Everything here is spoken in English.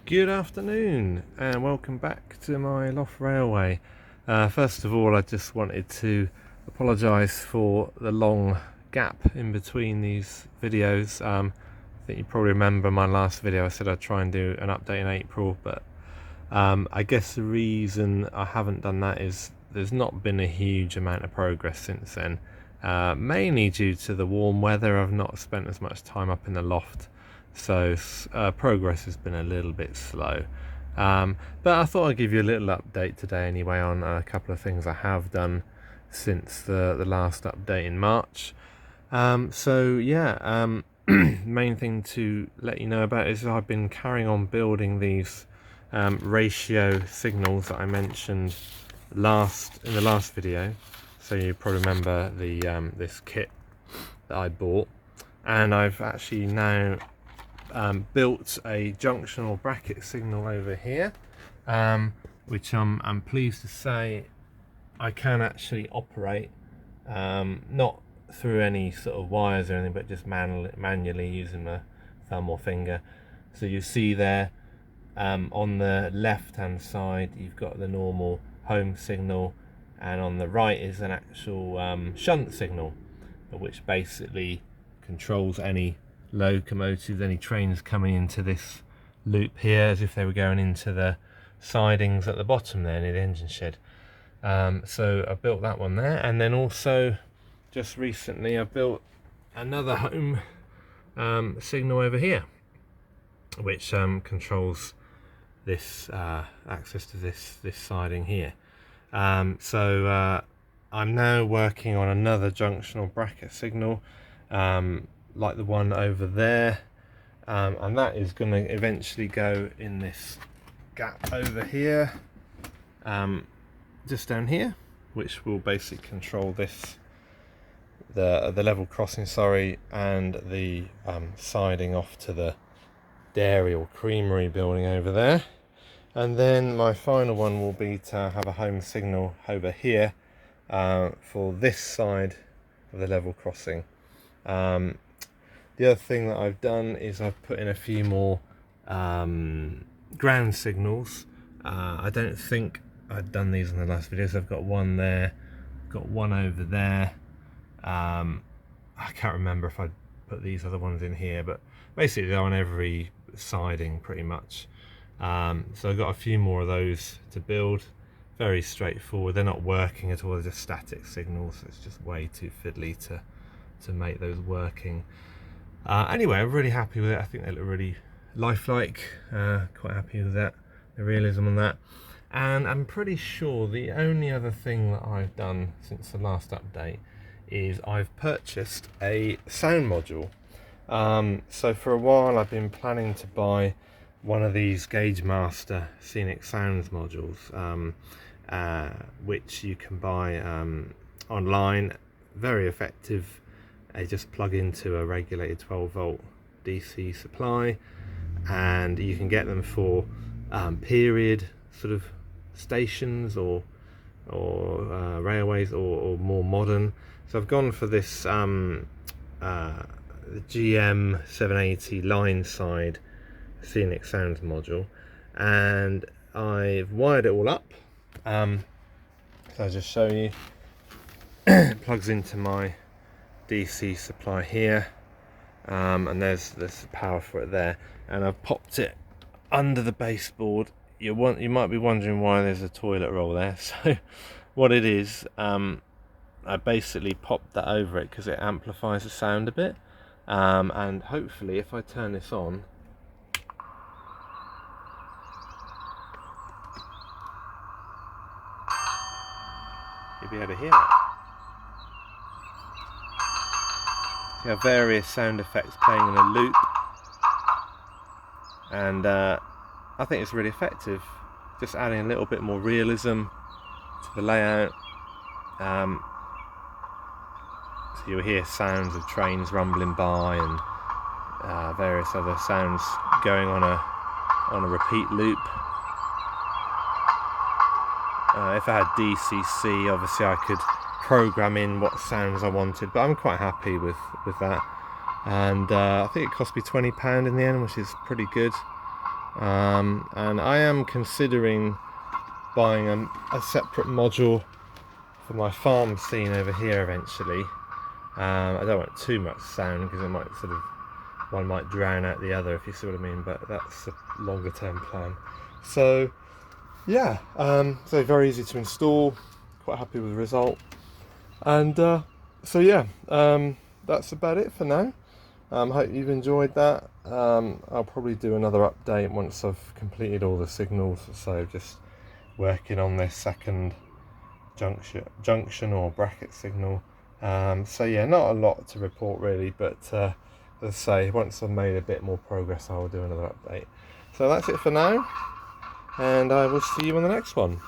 Good afternoon and welcome back to my loft railway. First of all, I just wanted to apologise for the long gap in between these videos. I think you probably remember my last video I said I'd try and do an update in April, but I guess the reason I haven't done that is there's not been a huge amount of progress since then, mainly due to the warm weather. I've not spent as much time up in the loft, so progress has been a little bit slow, but I thought I'd give you a little update today anyway on a couple of things I have done since the last update in March. Main thing to let you know about is I've been carrying on building these ratio signals that I mentioned in the last video. So you probably remember the this kit that I bought, and I've actually now built a junctional bracket signal over here, which I'm pleased to say I can actually operate, not through any sort of wires or anything, but just manually using my thumb or finger. So you see there, on the left hand side you've got the normal home signal, and on the right is an actual shunt signal, which basically controls any locomotives, any trains coming into this loop here, as if they were going into the sidings at the bottom there near the engine shed. So I built that one there, and then also just recently I built another home signal over here, which controls this access to this siding here. I'm now working on another junctional bracket signal, like the one over there, and that is going to eventually go in this gap over here, just down here, which will basically control this, the level crossing, and the siding off to the dairy or creamery building over there. And then my final one will be to have a home signal over here for this side of the level crossing. The other thing that I've done is I've put in a few more ground signals. I don't think I've done these in the last videos. I've got one there, got one over there. I can't remember if I put these other ones in here, but basically they're on every siding pretty much. So I've got a few more of those to build. Very straightforward. They're not working at all, they're just static signals. It's just way too fiddly to make those working. Anyway, I'm really happy with it. I think they look really lifelike. Quite happy with that, the realism on that. And I'm pretty sure the only other thing that I've done since the last update is I've purchased a sound module. So for a while I've been planning to buy one of these Gagemaster Scenic Sounds modules, which you can buy online. Very effective. They just plug into a regulated 12-volt DC supply, and you can get them for period sort of stations or railways or more modern. So I've gone for this GM 780 line side Scenic Sounds module, and I've wired it all up. So I'll just show you. It plugs into my DC supply here, and there's power for it there, and I've popped it under the baseboard. You might be wondering why there's a toilet roll there. So what it is, I basically popped that over it because it amplifies the sound a bit, and hopefully if I turn this on, you'll be able to hear it. You have various sound effects playing in a loop, and I think it's really effective, just adding a little bit more realism to the layout. So you'll hear sounds of trains rumbling by and various other sounds going on a repeat loop. If I had DCC, obviously I could program in what sounds I wanted, but I'm quite happy with that. And I think it cost me £20 in the end, which is pretty good. and I am considering buying a separate module for my farm scene over here eventually. I don't want too much sound because it might one might drown out the other, if you see what I mean, but that's a longer term plan. So yeah, so very easy to install, quite happy with the result, and so yeah, that's about it for now. Hope you've enjoyed that. I'll probably do another update once I've completed all the signals, so just working on this second junction or bracket signal. So yeah, not a lot to report really, but as I say, once I've made a bit more progress, I will do another update. So that's it for now, and I will see you on the next one.